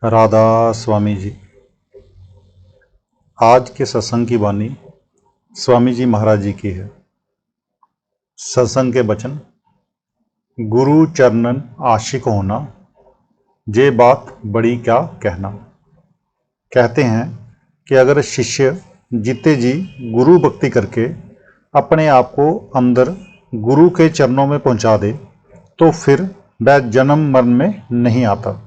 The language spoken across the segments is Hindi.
राधा स्वामी जी। आज के सत्संग की वाणी स्वामी जी महाराज जी की है। सत्संग के वचन। गुरु चरणन आशिक होना, ये बात बड़ी क्या कहना। कहते हैं कि अगर शिष्य जीते जी गुरु भक्ति करके अपने आप को अंदर गुरु के चरणों में पहुंचा दे तो फिर वह जन्म मरण में नहीं आता।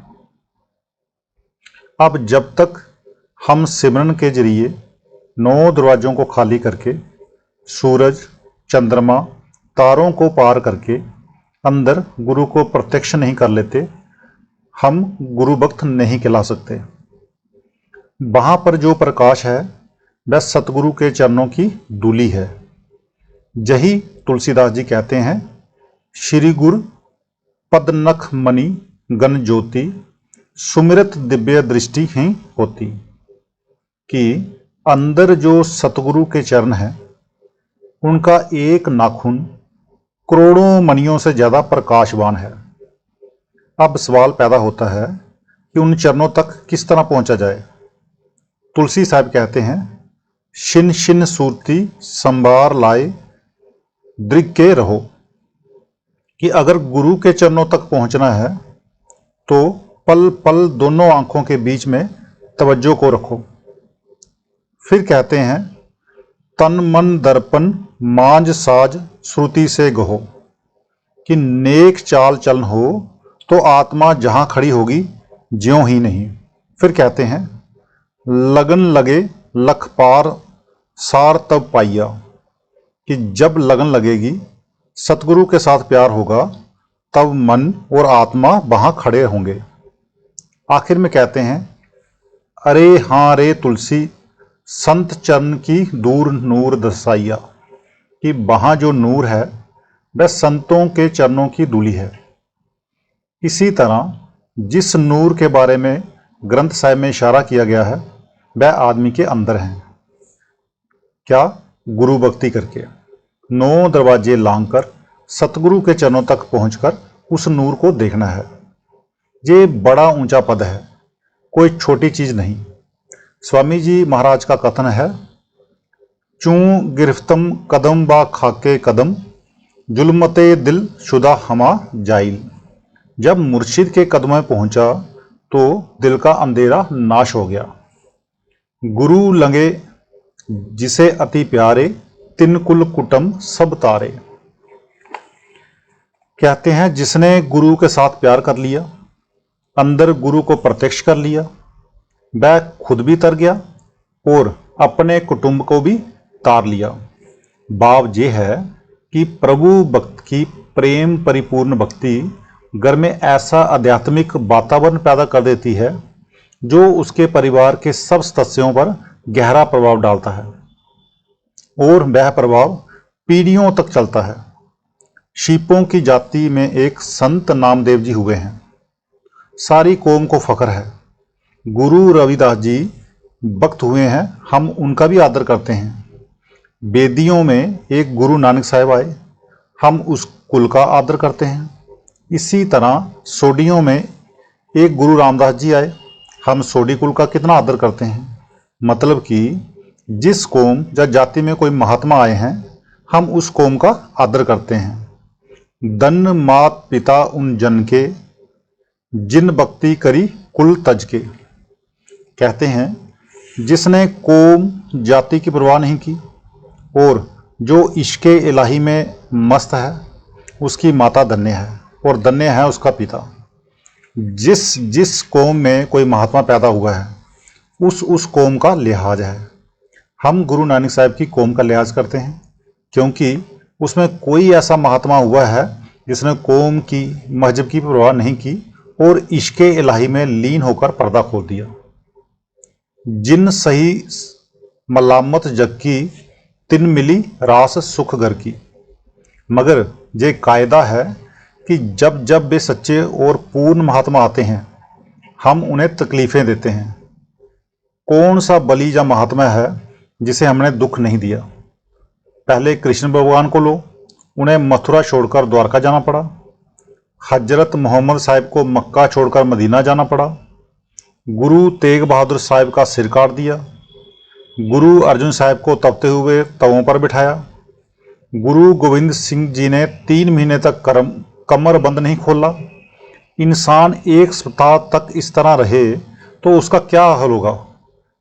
अब जब तक हम सिमरन के जरिए 9 दरवाज़ों को खाली करके सूरज, चंद्रमा, तारों को पार करके अंदर गुरु को प्रत्यक्ष नहीं कर लेते, हम गुरु भक्त नहीं कहला सकते। वहाँ पर जो प्रकाश है वह सतगुरु के चरणों की धूलि है। यही तुलसीदास जी कहते हैं, श्री गुरु पदनख मणि गण ज्योति सुमिरत दिव्य दृष्टि ही होती। कि अंदर जो सतगुरु के चरण हैं उनका एक नाखून करोड़ों मणियों से ज़्यादा प्रकाशवान है। अब सवाल पैदा होता है कि उन चरणों तक किस तरह पहुंचा जाए। तुलसी साहब कहते हैं, शिन शिन सूरती संभार लाए दृग के रहो। कि अगर गुरु के चरणों तक पहुंचना है तो पल पल दोनों आंखों के बीच में तवज्जो को रखो। फिर कहते हैं, तन मन दर्पण मांझ साज श्रुति से गहो। कि नेक चाल चलन हो तो आत्मा जहां खड़ी होगी ज्यों ही नहीं। फिर कहते हैं, लगन लगे लख पार सार तब पाइया। कि जब लगन लगेगी, सतगुरु के साथ प्यार होगा, तब मन और आत्मा वहां खड़े होंगे। आखिर में कहते हैं, अरे हाँ रे तुलसी संत चरण की दूर नूर दसाइया। कि वहाँ जो नूर है वह संतों के चरणों की धूलि है। इसी तरह जिस नूर के बारे में ग्रंथ साहिब में इशारा किया गया है वह आदमी के अंदर है। क्या? गुरु भक्ति करके 9 दरवाजे लांघकर सतगुरु के चरणों तक पहुंचकर उस नूर को देखना है। ये बड़ा ऊंचा पद है, कोई छोटी चीज नहीं। स्वामी जी महाराज का कथन है, चूं गिरफ्तम कदम बा खाके कदम जुल्मते दिल शुदा हमा जाइल। जब मुर्शिद के कदम में पहुंचा तो दिल का अंधेरा नाश हो गया। गुरु लंगे जिसे अति प्यारे तिन कुल कुटम सब तारे। कहते हैं, जिसने गुरु के साथ प्यार कर लिया, अंदर गुरु को प्रत्यक्ष कर लिया, वह खुद भी तर गया और अपने कुटुंब को भी तार लिया। भाव ये है कि प्रभु भक्त की प्रेम परिपूर्ण भक्ति घर में ऐसा आध्यात्मिक वातावरण पैदा कर देती है जो उसके परिवार के सब सदस्यों पर गहरा प्रभाव डालता है और वह प्रभाव पीढ़ियों तक चलता है। शीपों की जाति में एक संत नामदेव जी हुए हैं, सारी कौम को फख्र है। गुरु रविदास जी भक्त हुए हैं, हम उनका भी आदर करते हैं। बेदियों में एक गुरु नानक साहिब आए, हम उस कुल का आदर करते हैं। इसी तरह सोडियों में एक गुरु रामदास जी आए, हम सोडी कुल का कितना आदर करते हैं। मतलब कि जिस कौम या जाति में कोई महात्मा आए हैं हम उस कौम का आदर करते हैं। दन मात पिता उन जन के जिन भक्ति करी कुल तज के। कहते हैं, जिसने कौम जाति की परवाह नहीं की और जो इश्के इलाही में मस्त है उसकी माता धन्य है और धन्य है उसका पिता। जिस कौम में कोई महात्मा पैदा हुआ है उस कौम का लिहाज है। हम गुरु नानक साहिब की कौम का लिहाज करते हैं क्योंकि उसमें कोई ऐसा महात्मा हुआ है जिसने कौम की मजहब की परवाह नहीं की और इश्के इलाही में लीन होकर पर्दा खोल दिया। जिन सही मलामत जग की तिन मिली रास सुख घर की। मगर ये कायदा है कि जब जब वे सच्चे और पूर्ण महात्मा आते हैं हम उन्हें तकलीफें देते हैं। कौन सा बली या महात्मा है जिसे हमने दुख नहीं दिया। पहले कृष्ण भगवान को लो, उन्हें मथुरा छोड़कर द्वारका जाना पड़ा। हजरत मोहम्मद साहिब को मक्का छोड़कर मदीना जाना पड़ा। गुरु तेग बहादुर साहब का सिर काट दिया। गुरु अर्जुन साहब को तपते हुए तवों पर बिठाया। गुरु गोविंद सिंह जी ने 3 महीने तक कमर बंद नहीं खोला। इंसान एक सप्ताह तक इस तरह रहे तो उसका क्या हाल होगा,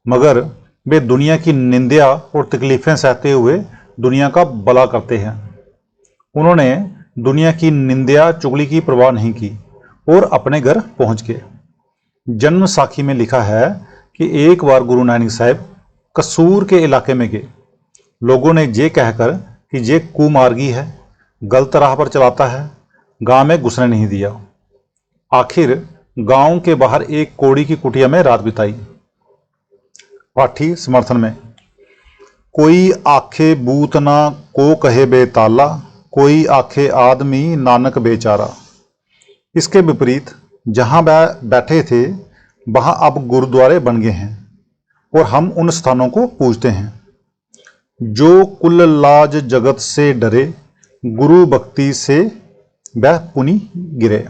मगर वे दुनिया की निंदा और तकलीफ़ें सहते हुए दुनिया का भला करते हैं। उन्होंने दुनिया की निंदा चुगली की परवाह नहीं की और अपने घर पहुंच गए। जन्म साखी में लिखा है कि एक बार गुरु नानक साहब कसूर के इलाके में गए। लोगों ने ये कहकर कि ये कुमार्गी है, गलत राह पर चलाता है, गांव में घुसने नहीं दिया। आखिर गांव के बाहर एक कोड़ी की कुटिया में रात बिताई। पाठी समर्थन में, कोई आखे बूत ना को कहे बेताला, कोई आखे आदमी नानक बेचारा। इसके विपरीत जहां वह बैठे थे वहां अब गुरुद्वारे बन गए हैं और हम उन स्थानों को पूजते हैं। जो कुल लाज जगत से डरे, गुरु भक्ति से वह पुनि गिरे।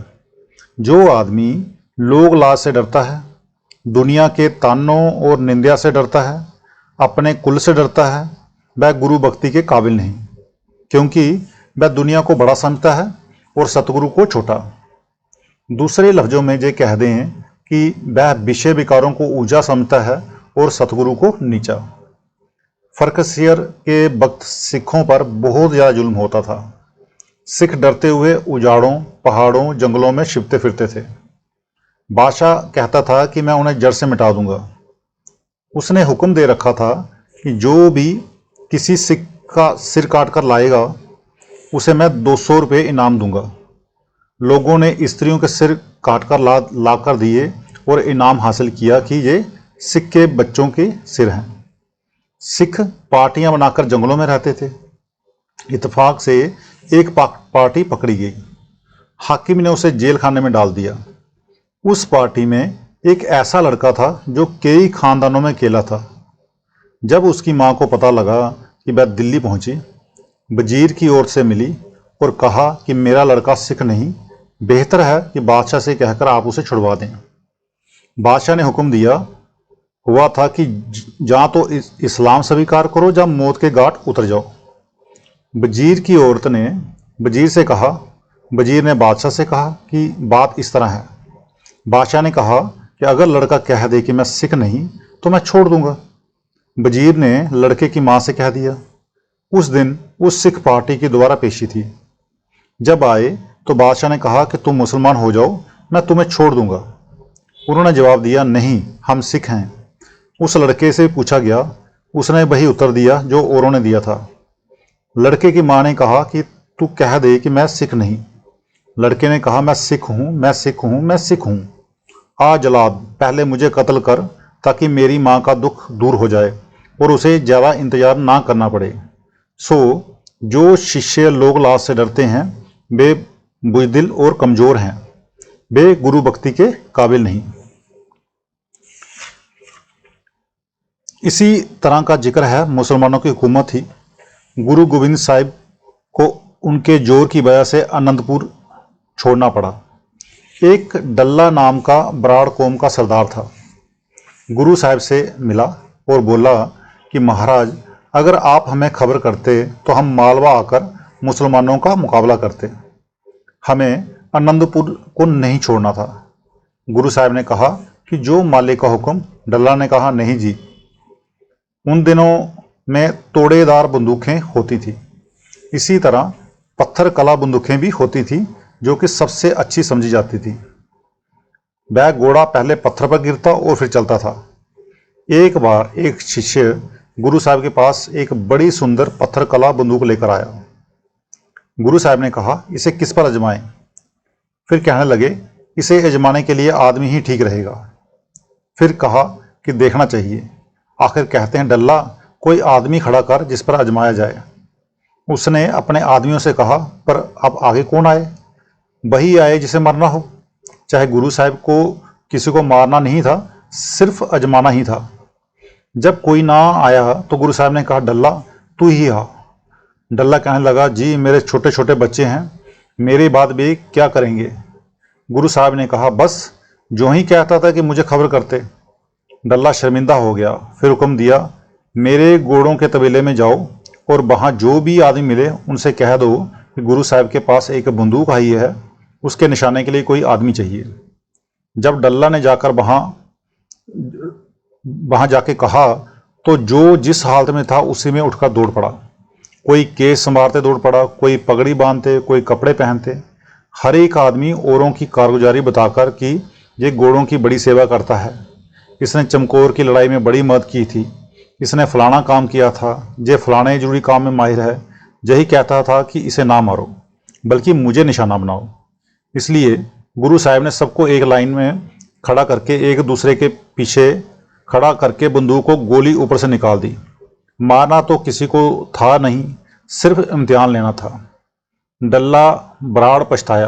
जो आदमी लोग लाज से डरता है, दुनिया के तानों और निंदा से डरता है, अपने कुल से डरता है, वह गुरु भक्ति के काबिल नहीं, क्योंकि वह दुनिया को बड़ा समझता है और सतगुरु को छोटा। दूसरे लफ्जों में ये कह दें कि वह विषय विकारों को ऊंचा समझता है और सतगुरु को नीचा। फर्कसियर के वक्त सिखों पर बहुत ज़्यादा जुल्म होता था। सिख डरते हुए उजाड़ों, पहाड़ों, जंगलों में छिपते फिरते थे। बादशाह कहता था कि मैं उन्हें जड़ से मिटा दूंगा। उसने हुक्म दे रखा था कि जो भी किसी सिख का सिर काट कर लाएगा उसे मैं 200 रुपये इनाम दूंगा। लोगों ने स्त्रियों के सिर काट कर ला कर दिए और इनाम हासिल किया कि ये सिख के बच्चों के सिर हैं। सिख पार्टियां बनाकर जंगलों में रहते थे। इत्तेफाक से एक पार्टी पकड़ी गई। हाकिम ने उसे जेल खाने में डाल दिया। उस पार्टी में एक ऐसा लड़का था जो कई खानदानों में अकेला था। जब उसकी मां को पता लगा कि वह दिल्ली पहुंची, वजीर की ओर से मिली और कहा कि मेरा लड़का सिख नहीं, बेहतर है कि बादशाह से कहकर आप उसे छुड़वा दें। बादशाह ने हुक्म दिया हुआ था कि जहाँ तो इस्लाम स्वीकार करो या मौत के घाट उतर जाओ। वजीर की औरत ने वजीर से कहा, वजीर ने बादशाह से कहा कि बात इस तरह है। बादशाह ने कहा कि अगर लड़का कह दे कि मैं सिख नहीं तो मैं छोड़ दूंगा। वजीर ने लड़के की मां से कह दिया। उस दिन उस सिख पार्टी की दोबारा पेशी थी। जब आए तो बादशाह ने कहा कि तुम मुसलमान हो जाओ, मैं तुम्हें छोड़ दूंगा। उन्होंने जवाब दिया, नहीं, हम सिख हैं। उस लड़के से पूछा गया, उसने वही उत्तर दिया जो औरों ने दिया था। लड़के की मां ने कहा कि तू कह दे कि मैं सिख नहीं। लड़के ने कहा, मैं सिख हूं, मैं सिख हूं, मैं सिख हूं। आ जलाद, पहले मुझे कत्ल कर ताकि मेरी मां का दुख दूर हो जाए और उसे ज़्यादा इंतजार ना करना पड़े। सो जो शिष्य लोग लाज से डरते हैं वे बुज़दिल और कमज़ोर हैं, वे गुरु भक्ति के काबिल नहीं। इसी तरह का जिक्र है मुसलमानों की हुकूमत ही गुरु गोविंद साहिब को उनके जोर की वजह से अनंतपुर छोड़ना पड़ा। एक डल्ला नाम का बराड़ कौम का सरदार था। गुरु साहिब से मिला और बोला कि महाराज, अगर आप हमें खबर करते तो हम मालवा आकर मुसलमानों का मुकाबला करते। हमें आनंदपुर को नहीं छोड़ना था। गुरु साहिब ने कहा कि जो मालिक का हुक्म। डल्ला ने कहा, नहीं जी। उन दिनों में तोड़ेदार बंदूकें होती थी, इसी तरह पत्थर कला बंदूकें भी होती थी जो कि सबसे अच्छी समझी जाती थी। वह घोड़ा पहले पत्थर पर गिरता और फिर चलता था। एक बार एक शिष्य गुरु साहब के पास एक बड़ी सुंदर पत्थर कला बंदूक लेकर आया। गुरु साहब ने कहा, इसे किस पर आजमाएं? फिर कहने लगे, इसे आजमाने के लिए आदमी ही ठीक रहेगा। फिर कहा कि देखना चाहिए। आखिर कहते हैं, डल्ला, कोई आदमी खड़ा कर जिस पर आजमाया जाए। उसने अपने आदमियों से कहा, पर अब आगे कौन आए? वही आए जिसे मरना हो। चाहे गुरु साहब को किसी को मारना नहीं था, सिर्फ आजमाना ही था। जब कोई ना आया तो गुरु साहब ने कहा, डल्ला तू ही आ। डल्ला कहने लगा, जी मेरे छोटे छोटे बच्चे हैं, मेरी बात भी क्या करेंगे? गुरु साहब ने कहा, बस जो ही कहता था कि मुझे खबर करते, डल्ला शर्मिंदा हो गया। फिर हुक्म दिया, मेरे घोड़ों के तबेले में जाओ और वहां जो भी आदमी मिले उनसे कह दो कि गुरु साहब के पास एक बंदूक आई है, उसके निशाने के लिए कोई आदमी चाहिए। जब डल्ला ने जाकर वहां वहां जाके कहा तो जो जिस हालत में था उसी में उठकर दौड़ पड़ा। कोई केस संवारते दौड़ पड़ा, कोई पगड़ी बांधते, कोई कपड़े पहनते। हर एक आदमी औरों की कारगुजारी बताकर कि ये घोड़ों की बड़ी सेवा करता है, इसने चमकौर की लड़ाई में बड़ी मदद की थी, इसने फलाना काम किया था, ये फलाने जरूरी काम में माहिर है। यही कहता था कि इसे ना मारो बल्कि मुझे निशाना बनाओ। इसलिए गुरु साहब ने सबको एक लाइन में खड़ा करके एक दूसरे के पीछे खड़ा करके बंदूक को गोली ऊपर से निकाल दी। मारना तो किसी को था नहीं, सिर्फ इम्तिहान लेना था। डल्ला बराड़ पछताया,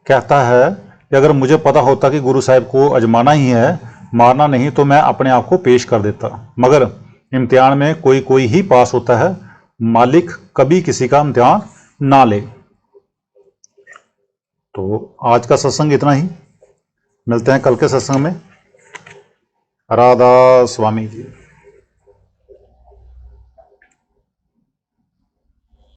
कहता है कि अगर मुझे पता होता कि गुरु साहब को अजमाना ही है, मारना नहीं, तो मैं अपने आप को पेश कर देता। मगर इम्तिहान में कोई कोई ही पास होता है, मालिक कभी किसी का इम्तिहान ना ले। तो आज का सत्संग इतना ही, मिलते हैं कल के सत्संग में। राधा स्वामी जी।